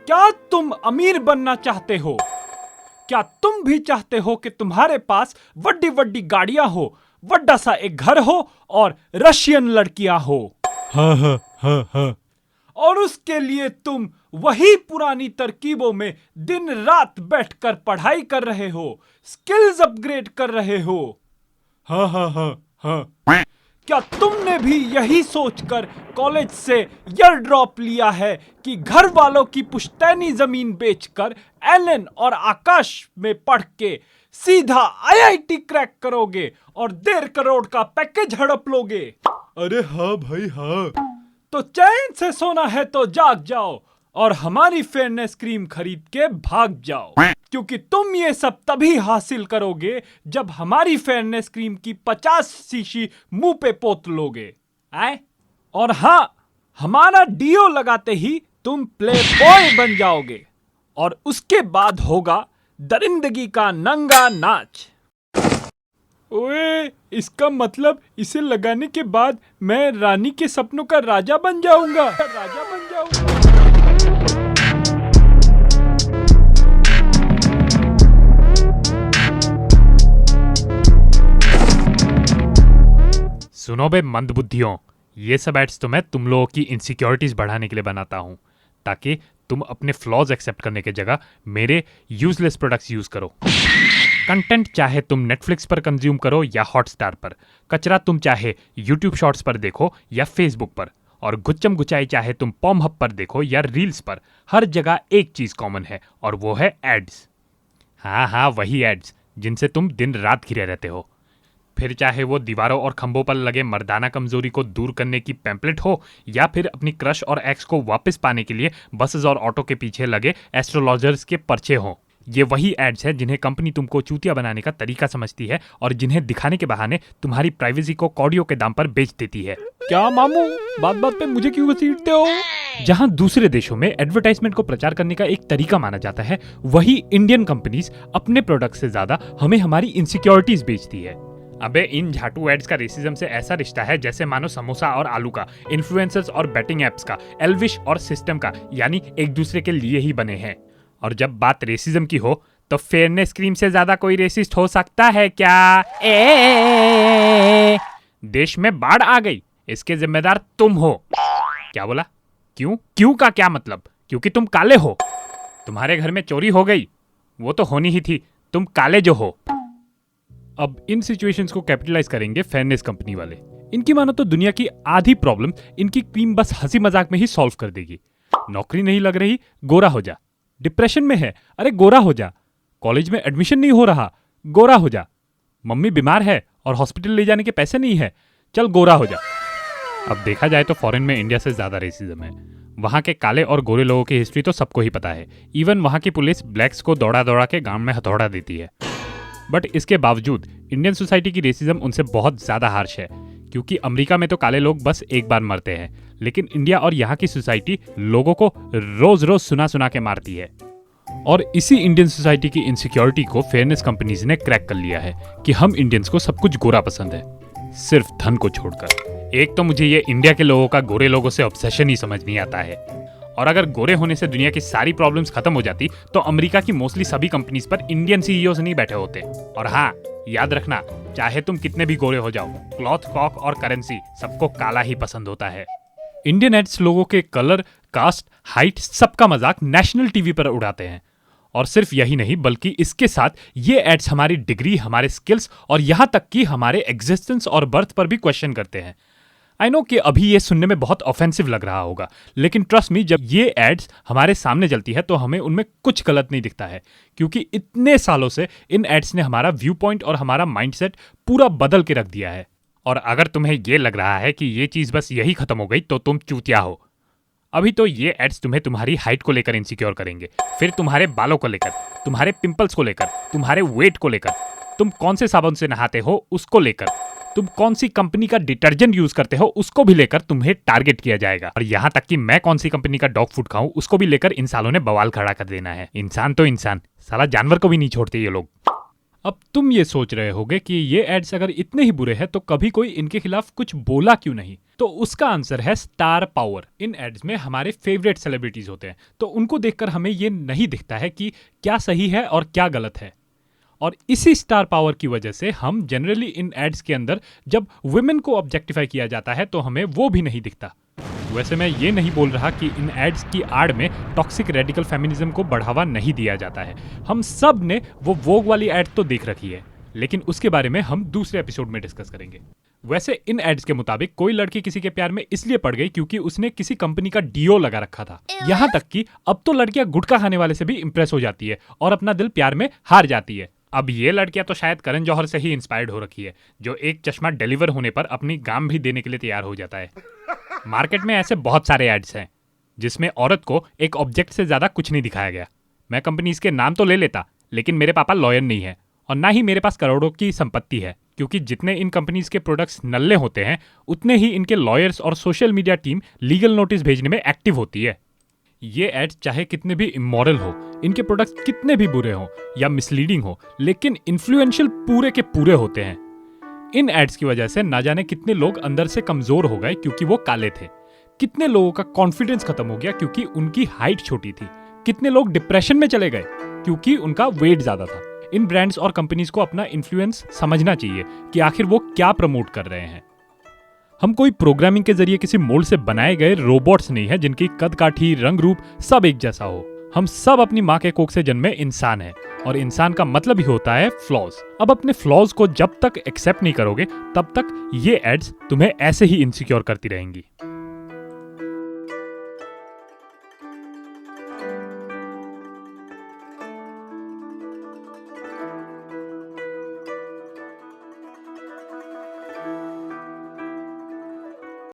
क्या तुम अमीर बनना चाहते हो? क्या तुम भी चाहते हो कि तुम्हारे पास बड़ी बड़ी गाड़ियां हो, बड़ा सा एक घर हो और रशियन लड़कियां हो? हाँ हाँ हाँ हाँ। और उसके लिए तुम वही पुरानी तरकीबों में दिन रात बैठकर पढ़ाई कर रहे हो, स्किल्स अपग्रेड कर रहे हो। हाँ हाँ हाँ हाँ। क्या तुमने भी यही सोचकर कॉलेज से ईयर ड्रॉप लिया है कि घर वालों की पुश्तैनी जमीन बेचकर एलन और आकाश में पढ़ के सीधा आईआईटी क्रैक करोगे और 1.5 करोड़ का पैकेज हड़प लोगे? अरे हाँ भाई हाँ। तो चैन से सोना है तो जाग जाओ और हमारी फेयरनेस क्रीम खरीद के भाग जाओ, क्योंकि तुम ये सब तभी हासिल करोगे जब हमारी फेयरनेस क्रीम की 50 शीशी मुंह पे पोत लोगे। आए? और हाँ, हमारा डीओ लगाते ही तुम प्ले बॉय बन जाओगे और उसके बाद होगा दरिंदगी का नंगा नाच। ओए, इसका मतलब इसे लगाने के बाद मैं रानी के सपनों का राजा बन जाऊंगा। सुनो बे मंदबुद्धियों, ये सब एड्स तो मैं तुम लोगों की इनसिक्योरिटीज बढ़ाने के लिए बनाता हूँ, ताकि तुम अपने फ्लॉज एक्सेप्ट करने के जगह मेरे यूजलेस प्रोडक्ट्स यूज करो। कंटेंट चाहे तुम नेटफ्लिक्स पर कंज्यूम करो या हॉटस्टार पर, कचरा तुम चाहे यूट्यूब शॉर्ट्स पर देखो या फेसबुक पर, और गुच्चम गुचाई चाहे तुम पॉमहब पर देखो या रील्स पर, हर जगह एक चीज कॉमन है और वो है एड्स। हाँ हाँ, वही एड्स जिनसे तुम दिन रात घिरे रहते हो। फिर चाहे वो दीवारों और खंभों पर लगे मर्दाना कमजोरी को दूर करने की पैम्पलेट हो, या फिर अपनी क्रश और एक्स को वापस पाने के लिए बसेस और ऑटो के पीछे लगे एस्ट्रोलॉजर्स के पर्चे हों। ये वही एड्स हैं जिन्हें कंपनी तुमको चूतिया बनाने का तरीका समझती है और जिन्हें दिखाने के बहाने तुम्हारी प्राइवेसी को कौड़ियों के दाम पर बेच देती है। क्या मामू, बात बात पे मुझे क्यों घसीटते हो? जहां दूसरे देशों में एडवर्टाइजमेंट को प्रचार करने का एक तरीका माना जाता है, वही इंडियन कंपनीज अपने प्रोडक्ट से ज्यादा हमें हमारी इनसिक्योरिटीज बेचती है। अबे, इन झाटू एड्स का रेसिज्म से ऐसा रिश्ता है जैसे मानो समोसा और आलू का, इन्फ्लुएंसर्स और बैटिंग एप्स का, एल्विश और सिस्टम का, यानी एक दूसरे के लिए ही बने हैं। और जब बात रेसिज्म की हो तो फेयरनेस क्रीम से ज्यादा कोई रेसिस्ट हो सकता है क्या? देश में बाढ़ आ गई, इसके जिम्मेदार तुम हो। क्या बोला? क्यों? क्यों का क्या मतलब? क्योंकि तुम काले हो। तुम्हारे घर में चोरी हो गई, वो तो होनी ही थी, तुम काले जो हो। अब इन सिचुएशंस को कैपिटलाइज करेंगे फेयरनेस कंपनी वाले। इनकी मानो तो दुनिया की आधी प्रॉब्लम इनकी क्रीम बस हंसी मजाक में ही सॉल्व कर देगी। नौकरी नहीं लग रही, गोरा हो जा। डिप्रेशन में है, अरे गोरा हो जा। कॉलेज में एडमिशन नहीं हो रहा, गोरा हो जा। मम्मी बीमार है और हॉस्पिटल ले जाने के पैसे नहीं है, चल गोरा हो जा। अब देखा जाए तो फॉरेन में इंडिया से ज्यादा रेसिज्म है। वहाँ के काले और गोरे लोगों की हिस्ट्री तो सबको ही पता है। इवन वहाँ की पुलिस ब्लैक्स को दौड़ा दौड़ा के गांव में हथौड़ा देती है। बट इसके बावजूद इंडियन सोसाइटी की रेसिज्म उनसे बहुत ज्यादा हार्श है, क्योंकि अमेरिका में तो काले लोग बस एक बार मरते हैं, लेकिन इंडिया और यहाँ की सोसाइटी लोगों को रोज रोज सुना सुना के मारती है। और इसी इंडियन सोसाइटी की इनसिक्योरिटी को फेयरनेस कंपनीज ने क्रैक कर लिया है कि हम इंडियंस को सब कुछ गोरा पसंद है, सिर्फ धन को छोड़कर। एक तो मुझे ये इंडिया के लोगों का गोरे लोगों से ऑब्सेशन ही समझ नहीं आता है। और अगर गोरे होने से दुनिया की सारी प्रॉब्लम्स खत्म हो जाती तो अमेरिका की मोस्टली सभी कंपनीज पर इंडियन सीईओज नहीं बैठे होते। और हाँ, याद रखना, चाहे तुम कितने भी गोरे हो जाओ, क्लॉथ, कॉक और करेंसी सबको काला ही पसंद होता है। इंडियन एड्स लोगों के कलर, कास्ट, हाइट सबका मजाक नेशनल टीवी पर उड़ाते हैं। और सिर्फ यही नहीं, बल्कि इसके साथ ये एड्स हमारी डिग्री, हमारे स्किल्स और यहाँ तक कि हमारे एग्जिस्टेंस और बर्थ पर भी क्वेश्चन करते हैं। आई नो कि अभी ये सुनने में बहुत ऑफेंसिव लग रहा होगा, लेकिन ट्रस्ट मी, जब ये एड्स हमारे सामने चलती है तो हमें उनमें कुछ गलत नहीं दिखता है, क्योंकि इतने सालों से इन एड्स ने हमारा व्यू पॉइंट और हमारा माइंडसेट पूरा बदल के रख दिया है। और अगर तुम्हें ये लग रहा है कि ये चीज बस यही खत्म हो गई तो तुम चूतिया हो। अभी तो ये एड्स तुम्हें तुम्हारी हाइट को लेकर इनसिक्योर करेंगे, फिर तुम्हारे बालों को लेकर, तुम्हारे पिंपल्स को लेकर, तुम्हारे वेट को लेकर, तुम कौन से साबुन से नहाते हो उसको लेकर, तुम कौन सी कंपनी का डिटर्जेंट यूज करते हो उसको भी लेकर तुम्हें टारगेट किया जाएगा। और यहाँ तक कि मैं कौन सी कंपनी का डॉग फूड खाऊं उसको भी लेकर इन सालों ने बवाल खड़ा कर देना है। इंसान तो इंसान, साला जानवर को भी नहीं छोड़ते ये लोग। अब तुम ये सोच रहे होगे कि ये एड्स अगर इतने ही बुरे हैं तो कभी कोई इनके खिलाफ कुछ बोला क्यों नहीं। तो उसका आंसर है स्टार पावर। इन एड्स में हमारे फेवरेट सेलिब्रिटीज होते हैं, तो उनको देखकर हमें ये नहीं दिखता है कि क्या सही है और क्या गलत है। और इसी स्टार पावर की वजह से हम जनरली इन एड्स के अंदर जब वुमेन को ऑब्जेक्टिफाई किया जाता है तो हमें वो भी नहीं दिखता। वैसे मैं ये नहीं बोल रहा कि इन एड्स की आड़ में टॉक्सिक रेडिकल फेमिनिज्म को बढ़ावा नहीं दिया जाता है। हम सब ने वो वोग वाली एड तो देख रखी है, लेकिन उसके बारे में हम दूसरे एपिसोड में डिस्कस करेंगे। वैसे इन एड्स के मुताबिक कोई लड़की किसी के प्यार में इसलिए पड़ गई क्योंकि उसने किसी कंपनी का डीओ लगा रखा था। यहाँ तक कि अब तो लड़कियां गुटखा खाने वाले से भी इंप्रेस हो जाती है और अपना दिल प्यार में हार जाती है। अब ये लड़कियां तो शायद करण जौहर से ही इंस्पायर्ड हो रखी है, जो एक चश्मा डिलीवर होने पर अपनी गाम भी देने के लिए तैयार हो जाता है। मार्केट में ऐसे बहुत सारे एड्स हैं जिसमें औरत को एक ऑब्जेक्ट से ज्यादा कुछ नहीं दिखाया गया। मैं कंपनीज के नाम तो ले लेता, लेकिन मेरे पापा लॉयर नहीं है और ना ही मेरे पास करोड़ों की संपत्ति है, क्योंकि जितने इन कंपनीज के प्रोडक्ट्स नल्ले होते हैं उतने ही इनके लॉयर्स और social media team legal notice भेजने में एक्टिव होती है। ये एड्स चाहे कितने भी इमोरल हो, इनके प्रोडक्ट्स कितने भी बुरे हो या मिसलीडिंग हो, लेकिन इन्फ्लुएंशियल पूरे के पूरे होते हैं। इन एड्स की वजह से ना जाने कितने लोग अंदर से कमजोर हो गए क्योंकि वो काले थे, कितने लोगों का कॉन्फिडेंस खत्म हो गया क्योंकि उनकी हाइट छोटी थी, कितने लोग डिप्रेशन में चले गए क्योंकि उनका वेट ज्यादा था। इन ब्रांड्स और कंपनीज को अपना इन्फ्लुएंस समझना चाहिए कि आखिर वो क्या प्रमोट कर रहे हैं। हम कोई प्रोग्रामिंग के जरिए किसी मोल्ड से बनाए गए रोबोट्स नहीं है जिनकी कद काठी रंग रूप सब एक जैसा हो। हम सब अपनी माँ के कोख से जन्मे इंसान हैं और इंसान का मतलब ही होता है फ्लॉज। अब अपने फ्लॉज को जब तक एक्सेप्ट नहीं करोगे तब तक ये एड्स तुम्हें ऐसे ही इनसिक्योर करती रहेंगी।